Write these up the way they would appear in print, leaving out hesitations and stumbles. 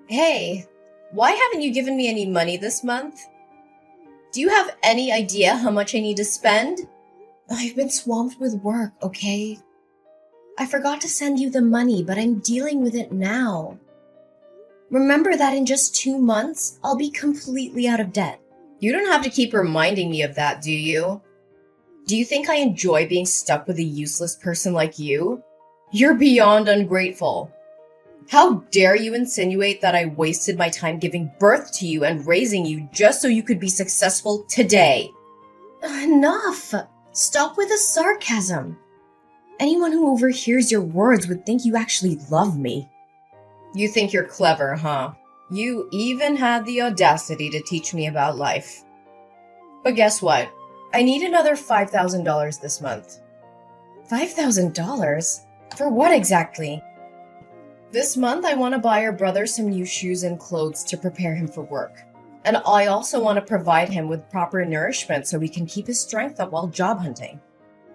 Hey, why haven't you given me any money this month? Do you have any idea how much I need to spend? I've been swamped with work, okay? I forgot to send you the money, but I'm dealing with it now. Remember that in just 2 months, I'll be completely out of debt. You don't have to keep reminding me of that, do you? Do you think I enjoy being stuck with a useless person like you? You're beyond ungrateful. How dare you insinuate that I wasted my time giving birth to you and raising you just so you could be successful today? Enough! Stop with the sarcasm. Anyone who overhears your words would think you actually love me. You think you're clever, huh? You even had the audacity to teach me about life. But guess what? I need another $5,000 this month. $5,000? For what exactly? This month, I want to buy your brother some new shoes and clothes to prepare him for work. And I also want to provide him with proper nourishment so he can keep his strength up while job hunting.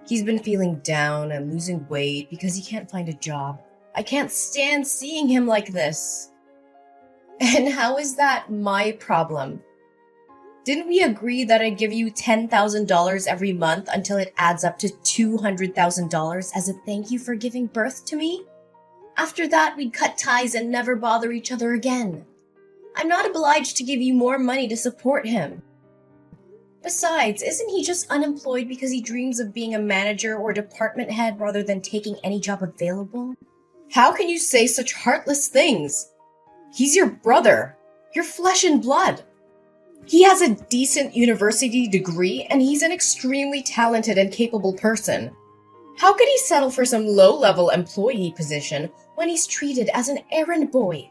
He's been feeling down and losing weight because he can't find a job. I can't stand seeing him like this. And how is that my problem? Didn't we agree that I'd give you $10,000 every month until it adds up to $200,000 as a thank you for giving birth to me? After that, we'd cut ties and never bother each other again. I'm not obliged to give you more money to support him. Besides, isn't he just unemployed because he dreams of being a manager or department head rather than taking any job available? How can you say such heartless things? He's your brother, your flesh and blood. He has a decent university degree and he's an extremely talented and capable person. How could he settle for some low-level employee position when he's treated as an errand boy?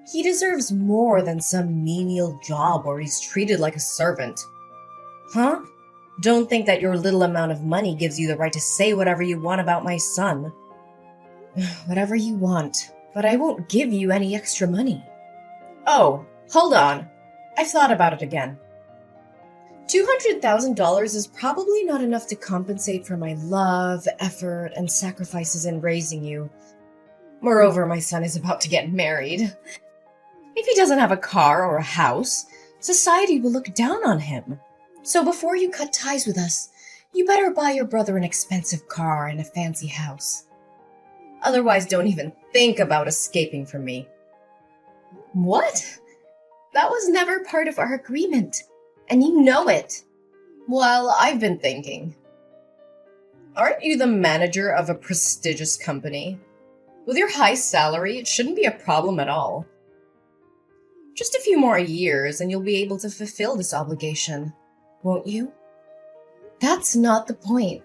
He deserves more than some menial job where he's treated like a servant. Huh? Don't think that your little amount of money gives you the right to say whatever you want about my son. Whatever you want, but I won't give you any extra money. Oh, hold on. I've thought about it again. $200,000 is probably not enough to compensate for my love, effort, and sacrifices in raising you. Moreover, my son is about to get married. If he doesn't have a car or a house, society will look down on him. So before you cut ties with us, you better buy your brother an expensive car and a fancy house. Otherwise, don't even think about escaping from me. What? That was never part of our agreement. And you know it. Well, I've been thinking. Aren't you the manager of a prestigious company? With your high salary, it shouldn't be a problem at all. Just a few more years and you'll be able to fulfill this obligation, won't you? That's not the point.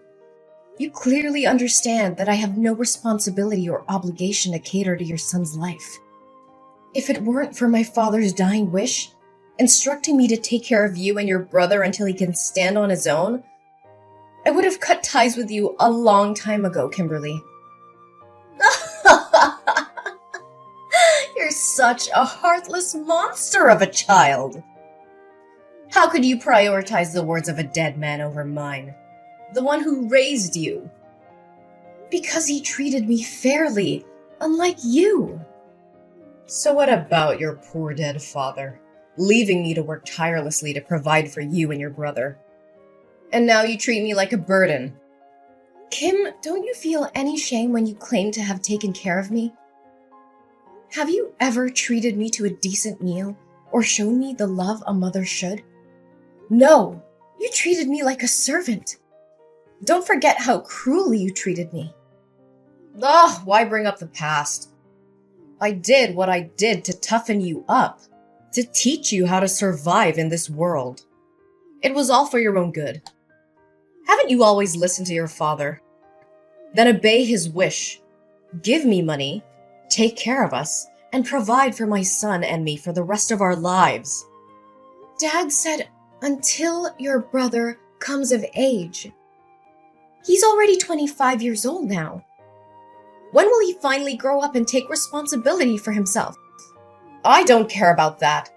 You clearly understand that I have no responsibility or obligation to cater to your son's life. If it weren't for my father's dying wish, instructing me to take care of you and your brother until he can stand on his own, I would have cut ties with you a long time ago, Kimberly. You're such a heartless monster of a child. How could you prioritize the words of a dead man over mine? The one who raised you? Because he treated me fairly, unlike you. So what about your poor dead father? Leaving me to work tirelessly to provide for you and your brother. And now you treat me like a burden. Kim, don't you feel any shame when you claim to have taken care of me? Have you ever treated me to a decent meal or shown me the love a mother should? No, you treated me like a servant. Don't forget how cruelly you treated me. Ugh, why bring up the past? I did what I did to toughen you up. To teach you how to survive in this world. It was all for your own good. Haven't you always listened to your father? Then obey his wish. Give me money, take care of us, and provide for my son and me for the rest of our lives. Dad said, until your brother comes of age. He's already 25 years old now. When will he finally grow up and take responsibility for himself? I don't care about that.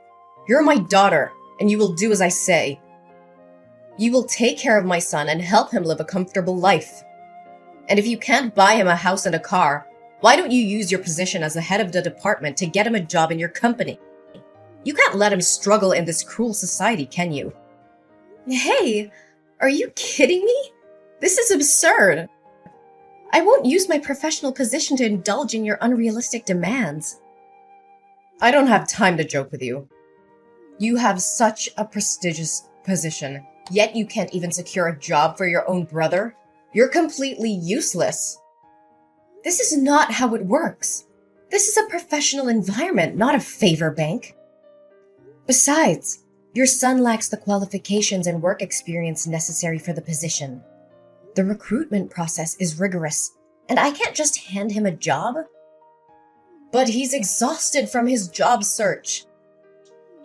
You're my daughter, and you will do as I say. You will take care of my son and help him live a comfortable life. And if you can't buy him a house and a car, Why don't you use your position as the head of the department to get him a job in your company? You can't let him struggle in this cruel society, can you? Hey, are you kidding me? This is absurd. I won't use my professional position to indulge in your unrealistic demands. I don't have time to joke with you. You have such a prestigious position, yet you can't even secure a job for your own brother? You're completely useless. This is not how it works. This is a professional environment, not a favor bank. Besides, your son lacks the qualifications and work experience necessary for the position. The recruitment process is rigorous, and I can't just hand him a job. But he's exhausted from his job search.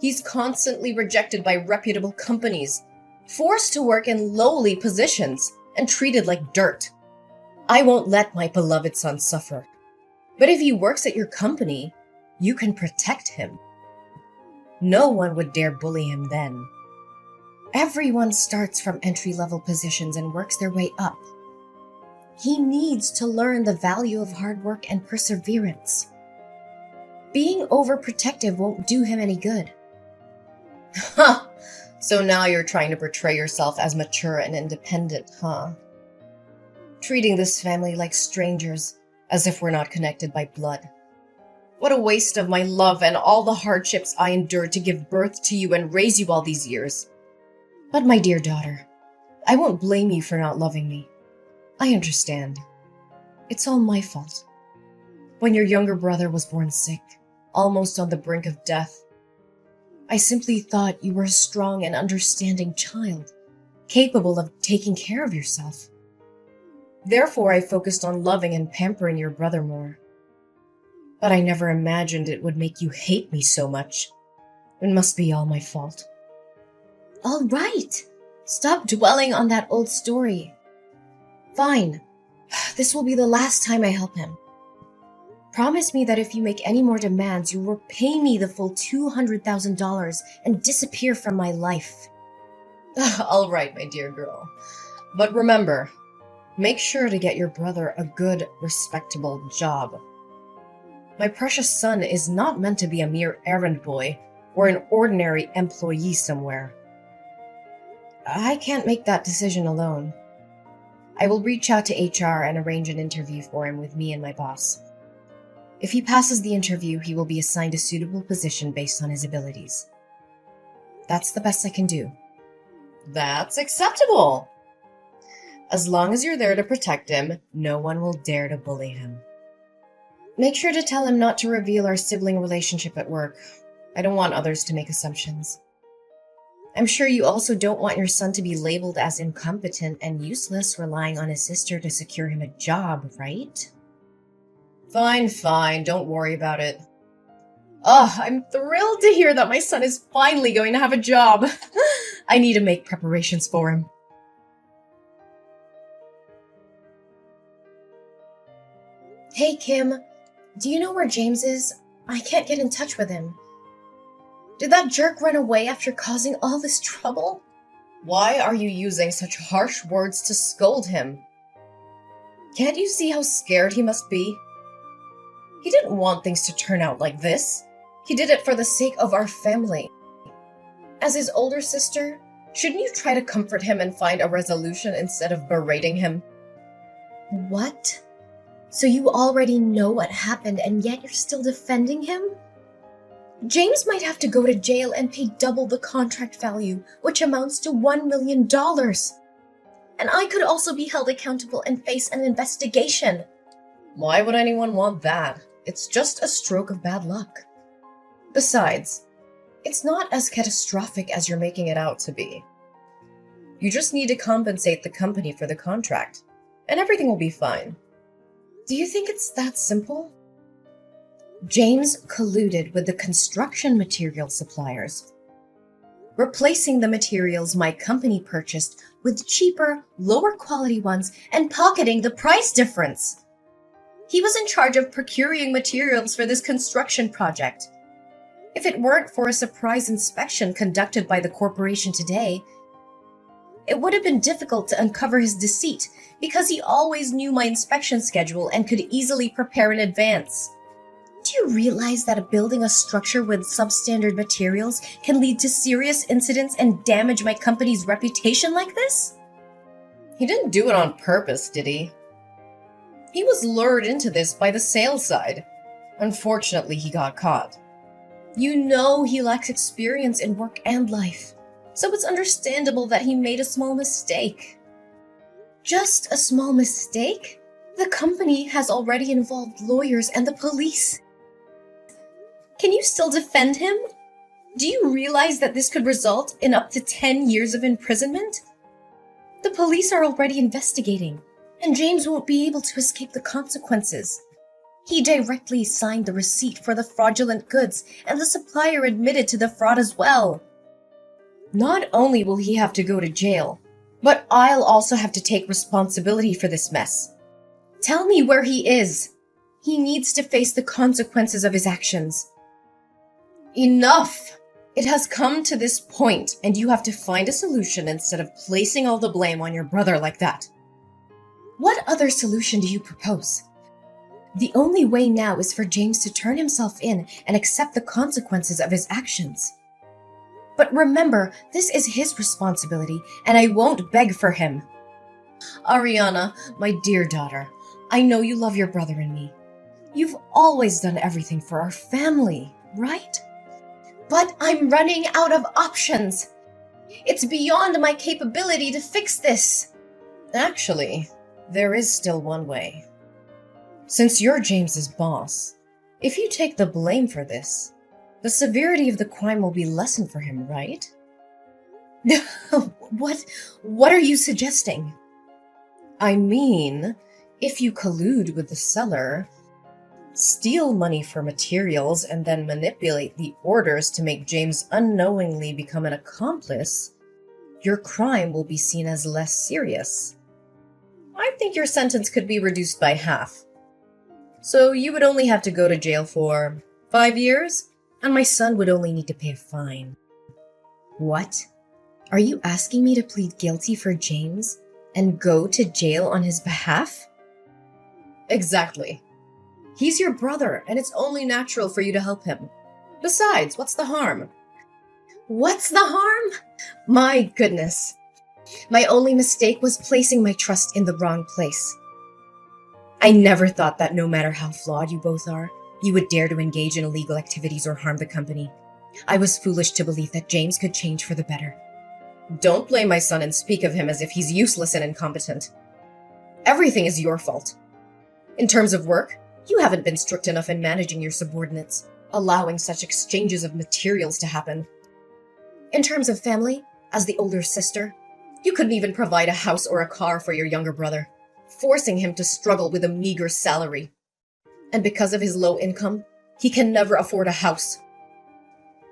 He's constantly rejected by reputable companies, forced to work in lowly positions, and treated like dirt. I won't let my beloved son suffer. But if he works at your company, you can protect him. No one would dare bully him then. Everyone starts from entry-level positions and works their way up. He needs to learn the value of hard work and perseverance. Being overprotective won't do him any good. Huh! So now you're trying to portray yourself as mature and independent, huh? Treating this family like strangers, as if we're not connected by blood. What a waste of my love and all the hardships I endured to give birth to you and raise you all these years. But my dear daughter, I won't blame you for not loving me. I understand. It's all my fault. When your younger brother was born sick, almost on the brink of death, I simply thought you were a strong and understanding child, capable of taking care of yourself. Therefore, I focused on loving and pampering your brother more. But I never imagined it would make you hate me so much. It must be all my fault. All right. Stop dwelling on that old story. Fine. This will be the last time I help him. Promise me that if you make any more demands, you will pay me the full $200,000 and disappear from my life. All right, my dear girl. But remember, make sure to get your brother a good, respectable job. My precious son is not meant to be a mere errand boy or an ordinary employee somewhere. I can't make that decision alone. I will reach out to HR and arrange an interview for him with me and my boss. If he passes the interview, he will be assigned a suitable position based on his abilities. That's the best I can do. That's acceptable. As long as you're there to protect him, no one will dare to bully him. Make sure to tell him not to reveal our sibling relationship at work. I don't want others to make assumptions. I'm sure you also don't want your son to be labeled as incompetent and useless, relying on his sister to secure him a job, right? Fine, don't worry about it. Oh, I'm thrilled to hear that my son is finally going to have a job. I need to make preparations for him. Hey, Kim. Do you know where James is? I can't get in touch with him. Did that jerk run away after causing all this trouble? Why are you using such harsh words to scold him? Can't you see how scared he must be? He didn't want things to turn out like this. He did it for the sake of our family. As his older sister, shouldn't you try to comfort him and find a resolution instead of berating him? What? So you already know what happened and yet you're still defending him? James might have to go to jail and pay double the contract value, which amounts to $1 million. And I could also be held accountable and face an investigation. Why would anyone want that? It's just a stroke of bad luck. Besides, it's not as catastrophic as you're making it out to be. You just need to compensate the company for the contract, and everything will be fine. Do you think it's that simple? James colluded with the construction material suppliers, replacing the materials my company purchased with cheaper, lower quality ones and pocketing the price difference. He was in charge of procuring materials for this construction project. If it weren't for a surprise inspection conducted by the corporation today, it would have been difficult to uncover his deceit because he always knew my inspection schedule and could easily prepare in advance. Do you realize that building a structure with substandard materials can lead to serious incidents and damage my company's reputation like this? He didn't do it on purpose, did he? He was lured into this by the sales side. Unfortunately, he got caught. You know he lacks experience in work and life, so it's understandable that he made a small mistake. Just a small mistake? The company has already involved lawyers and the police. Can you still defend him? Do you realize that this could result in up to 10 years of imprisonment? The police are already investigating, and James won't be able to escape the consequences. He directly signed the receipt for the fraudulent goods, and the supplier admitted to the fraud as well. Not only will he have to go to jail, but I'll also have to take responsibility for this mess. Tell me where he is. He needs to face the consequences of his actions. Enough! It has come to this point, and you have to find a solution instead of placing all the blame on your brother like that. What other solution do you propose? The only way now is for James to turn himself in and accept the consequences of his actions. But remember, this is his responsibility, and I won't beg for him. Ariana, my dear daughter, I know you love your brother and me. You've always done everything for our family, right? But I'm running out of options. It's beyond my capability to fix this. Actually, there is still one way. Since you're James's boss, if you take the blame for this, the severity of the crime will be lessened for him, right? What are you suggesting? I mean, if you collude with the seller, steal money for materials, and then manipulate the orders to make James unknowingly become an accomplice, your crime will be seen as less serious. I think your sentence could be reduced by half. So you would only have to go to jail for 5 years, and my son would only need to pay a fine. What? Are you asking me to plead guilty for James and go to jail on his behalf? Exactly. He's your brother, and it's only natural for you to help him. Besides, what's the harm? What's the harm? My goodness. My only mistake was placing my trust in the wrong place. I never thought that no matter how flawed you both are, you would dare to engage in illegal activities or harm the company. I was foolish to believe that James could change for the better. Don't blame my son and speak of him as if he's useless and incompetent. Everything is your fault. In terms of work, you haven't been strict enough in managing your subordinates, allowing such exchanges of materials to happen. In terms of family, as the older sister, you couldn't even provide a house or a car for your younger brother, forcing him to struggle with a meager salary. And because of his low income, he can never afford a house.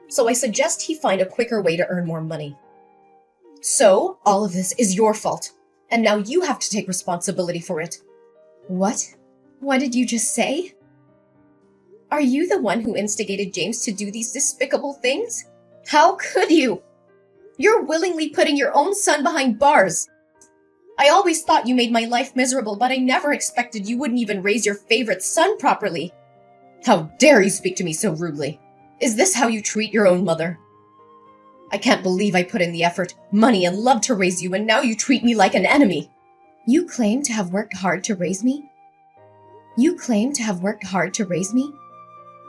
So I suggest he find a quicker way to earn more money. So, all of this is your fault, and now you have to take responsibility for it. What? What did you just say? Are you the one who instigated James to do these despicable things? How could you? You're willingly putting your own son behind bars. I always thought you made my life miserable, but I never expected you wouldn't even raise your favorite son properly. How dare you speak to me so rudely? Is this how you treat your own mother? I can't believe I put in the effort, money, and love to raise you, and now you treat me like an enemy. You claim to have worked hard to raise me?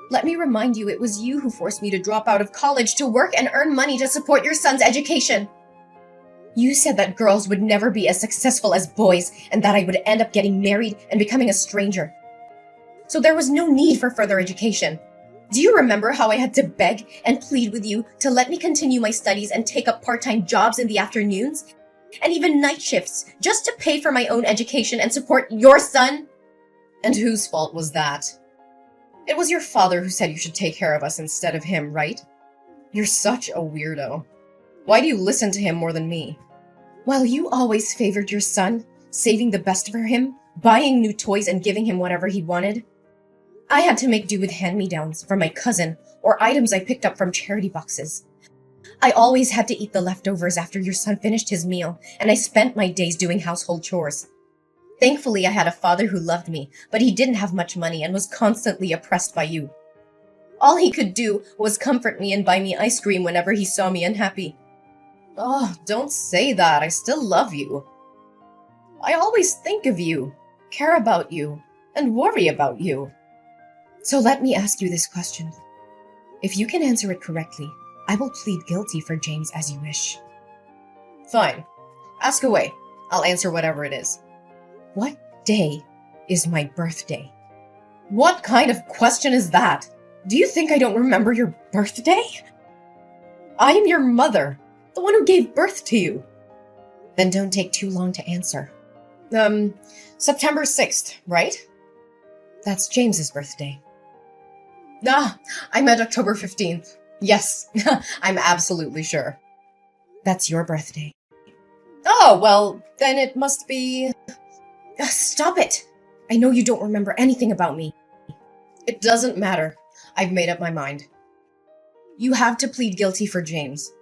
Let me remind you, it was you who forced me to drop out of college to work and earn money to support your son's education. You said that girls would never be as successful as boys, and that I would end up getting married and becoming a stranger. So there was no need for further education. Do you remember how I had to beg and plead with you to let me continue my studies and take up part-time jobs in the afternoons? And even night shifts, just to pay for my own education and support your son? And whose fault was that? It was your father who said you should take care of us instead of him, right? You're such a weirdo. Why do you listen to him more than me? While you always favored your son, saving the best for him, buying new toys and giving him whatever he wanted, I had to make do with hand-me-downs from my cousin or items I picked up from charity boxes. I always had to eat the leftovers after your son finished his meal, and I spent my days doing household chores. Thankfully, I had a father who loved me, but he didn't have much money and was constantly oppressed by you. All he could do was comfort me and buy me ice cream whenever he saw me unhappy. Oh, don't say that. I still love you. I always think of you, care about you, and worry about you. So let me ask you this question. If you can answer it correctly, I will plead guilty for James as you wish. Fine. Ask away. I'll answer whatever it is. What day is my birthday? What kind of question is that? Do you think I don't remember your birthday? I am your mother, the one who gave birth to you. Then don't take too long to answer. September 6th, right? That's James's birthday. I meant October 15th. Yes, I'm absolutely sure. That's your birthday. Oh, well, then it must be... Stop it! I know you don't remember anything about me. It doesn't matter. I've made up my mind. You have to plead guilty for James.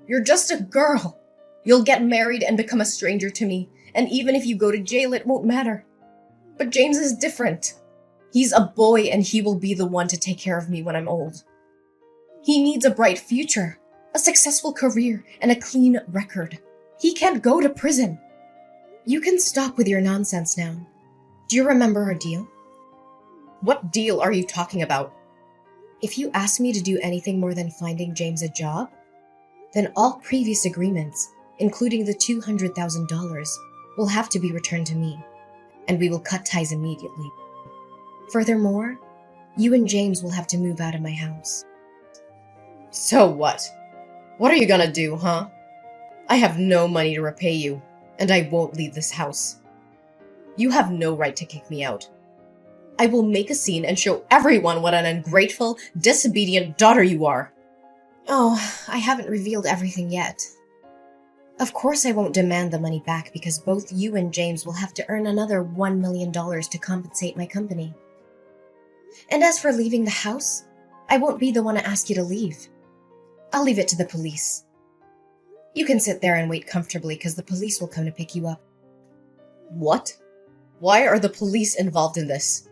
You're just a girl. You'll get married and become a stranger to me, and even if you go to jail, it won't matter. But James is different. He's a boy, and he will be the one to take care of me when I'm old. He needs a bright future, a successful career, and a clean record. He can't go to prison. You can stop with your nonsense now. Do you remember our deal? What deal are you talking about? If you ask me to do anything more than finding James a job, then all previous agreements, including the $200,000, will have to be returned to me, and we will cut ties immediately. Furthermore, you and James will have to move out of my house. So what? What are you gonna do, huh? I have no money to repay you, and I won't leave this house. You have no right to kick me out. I will make a scene and show everyone what an ungrateful, disobedient daughter you are. Oh, I haven't revealed everything yet. Of course I won't demand the money back because both you and James will have to earn another $1 million to compensate my company. And as for leaving the house, I won't be the one to ask you to leave. I'll leave it to the police. You can sit there and wait comfortably because the police will come to pick you up. What? Why are the police involved in this?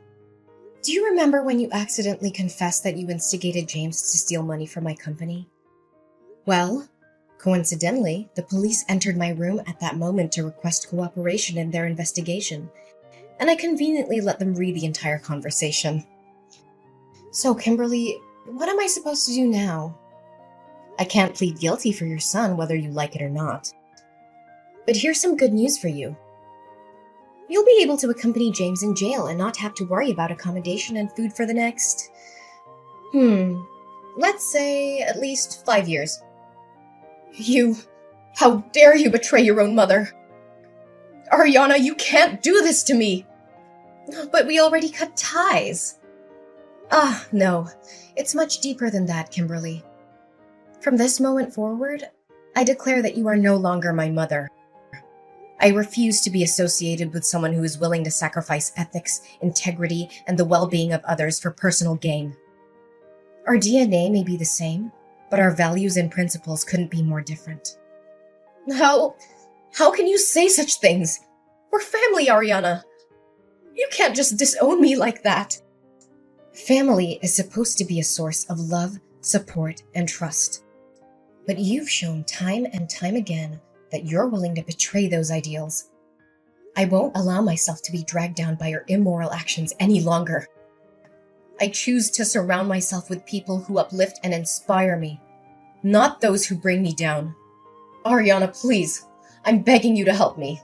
Do you remember when you accidentally confessed that you instigated James to steal money from my company? Well, coincidentally, the police entered my room at that moment to request cooperation in their investigation, and I conveniently let them read the entire conversation. So, Kimberly, what am I supposed to do now? I can't plead guilty for your son, whether you like it or not. But here's some good news for you. You'll be able to accompany James in jail and not have to worry about accommodation and food for the next... let's say at least 5 years. How dare you betray your own mother? Ariana, you can't do this to me! But we already cut ties. No. It's much deeper than that, Kimberly. From this moment forward, I declare that you are no longer my mother. I refuse to be associated with someone who is willing to sacrifice ethics, integrity, and the well-being of others for personal gain. Our DNA may be the same, but our values and principles couldn't be more different. How can you say such things? We're family, Ariana. You can't just disown me like that. Family is supposed to be a source of love, support, and trust. But you've shown time and time again that you're willing to betray those ideals. I won't allow myself to be dragged down by your immoral actions any longer. I choose to surround myself with people who uplift and inspire me, not those who bring me down. Ariana, please, I'm begging you to help me.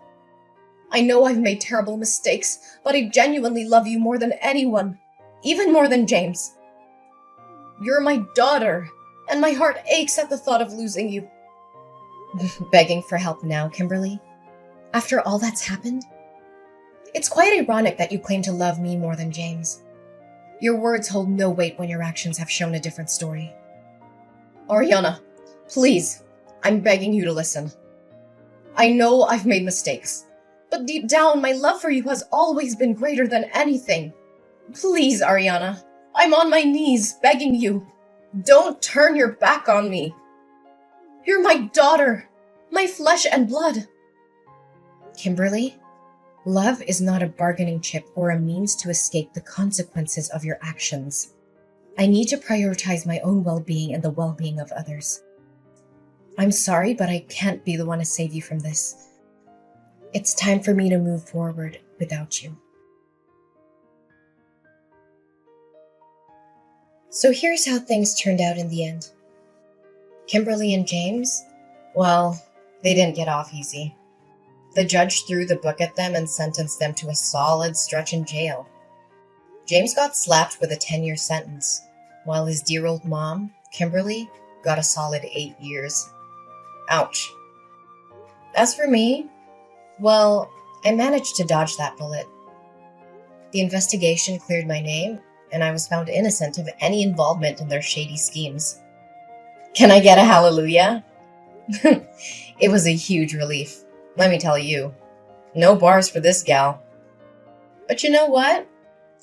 I know I've made terrible mistakes, but I genuinely love you more than anyone, even more than James. You're my daughter, and my heart aches at the thought of losing you. Begging for help now, Kimberly? After all that's happened? It's quite ironic that you claim to love me more than James. Your words hold no weight when your actions have shown a different story. Ariana, please, I'm begging you to listen. I know I've made mistakes, but deep down, my love for you has always been greater than anything. Please, Ariana, I'm on my knees begging you. Don't turn your back on me. You're my daughter, my flesh and blood. Kimberly, love is not a bargaining chip or a means to escape the consequences of your actions. I need to prioritize my own well-being and the well-being of others. I'm sorry, but I can't be the one to save you from this. It's time for me to move forward without you. So here's how things turned out in the end. Kimberly and James, well, they didn't get off easy. The judge threw the book at them and sentenced them to a solid stretch in jail. James got slapped with a 10-year sentence, while his dear old mom, Kimberly, got a solid 8 years. Ouch. As for me, well, I managed to dodge that bullet. The investigation cleared my name, and I was found innocent of any involvement in their shady schemes. Can I get a hallelujah? It was a huge relief, let me tell you. No bars for this gal. But you know what?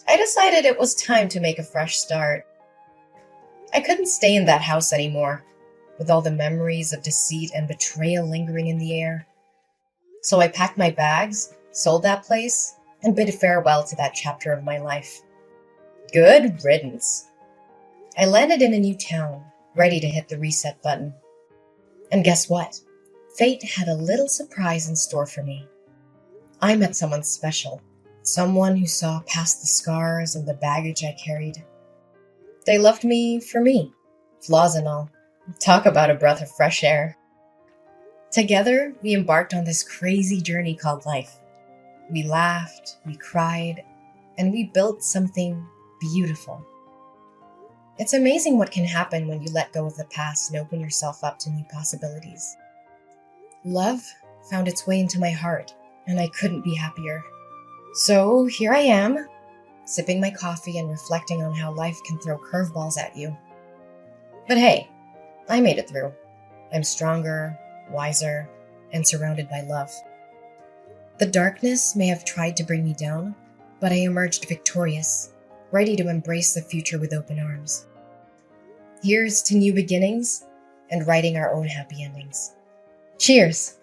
I decided it was time to make a fresh start. I couldn't stay in that house anymore, with all the memories of deceit and betrayal lingering in the air. So I packed my bags, sold that place, and bid farewell to that chapter of my life. Good riddance. I landed in a new town, ready to hit the reset button. And guess what? Fate had a little surprise in store for me. I met someone special, someone who saw past the scars and the baggage I carried. They loved me for me, flaws and all. Talk about a breath of fresh air. Together, we embarked on this crazy journey called life. We laughed, we cried, and we built something beautiful. It's amazing what can happen when you let go of the past and open yourself up to new possibilities. Love found its way into my heart, and I couldn't be happier. So here I am, sipping my coffee and reflecting on how life can throw curveballs at you. But hey, I made it through. I'm stronger, wiser, and surrounded by love. The darkness may have tried to bring me down, but I emerged victorious, ready to embrace the future with open arms. Here's to new beginnings and writing our own happy endings. Cheers!